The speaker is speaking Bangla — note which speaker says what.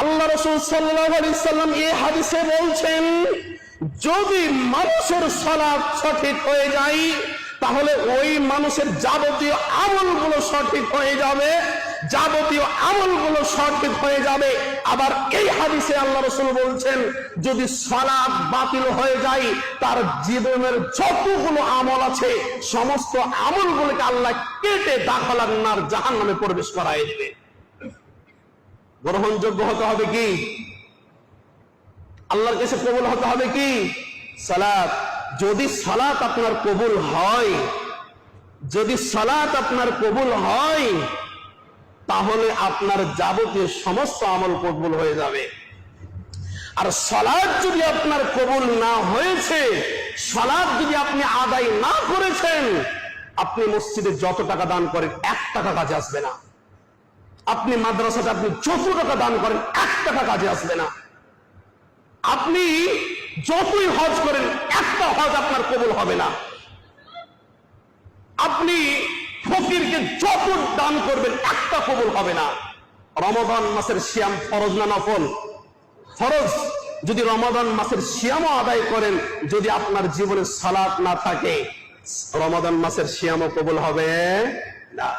Speaker 1: আল্লাহ রাসূল সাল্লাল্লাহু আলাইহি সাল্লাম এই হাদিসে বলছেন, যদি মানুষের সালাত সঠিক হয়ে যায় তাহলে ওই মানুষের যাবতীয় আমলগুলো সঠিক হয়ে যাবে, যাবতীয় আমলগুলো সঠিক হয়ে যাবে। আবার এই হাদিসে আল্লাহ রাসূল বলছেন, যদি সালাত বাতিল হয়ে যায় তার জীবনের যতগুলো আমল আছে সমস্ত আমলগুলোকে আল্লাহ কেটে দাখিলান নার জাহান্নামে প্রবেশ করায় দেবে। গ্রহণযোগ্য হতে হবে কি? আল্লাহর কাছে কবুল হতে হবে কি? সালাত। যদি সালাত আপনার কবুল হয়, যদি সালাত আপনার কবুল হয় তাহলে আপনার যাবতীয় সমস্ত আমল কবুল হয়ে যাবে। আর সালাত যদি আপনার কবুল না হয়েছে, সালাত যদি আপনি আদায় না করেছেন, আপনি মসজিদে যত টাকা দান করেন 1 টাকা কাজে আসবে না। আপনি মাদ্রাসাতে আপনি যত টাকা দান করেন 1 টাকা কাজে আসবে না। আপনি যতই হজ করেন একটা হজ আপনার কবুল হবে না। আপনি ফকিরকে যত দান করবেন একটা কবুল হবে না। রমাদান মাসের সিয়াম ফরজ না নফল? ফরজ। যদি রমাদান মাসের সিয়ামও আদায় করেন, যদি আপনার জীবনে সালাত না থাকে রমাদান মাসের সিয়ামও কবুল হবে না।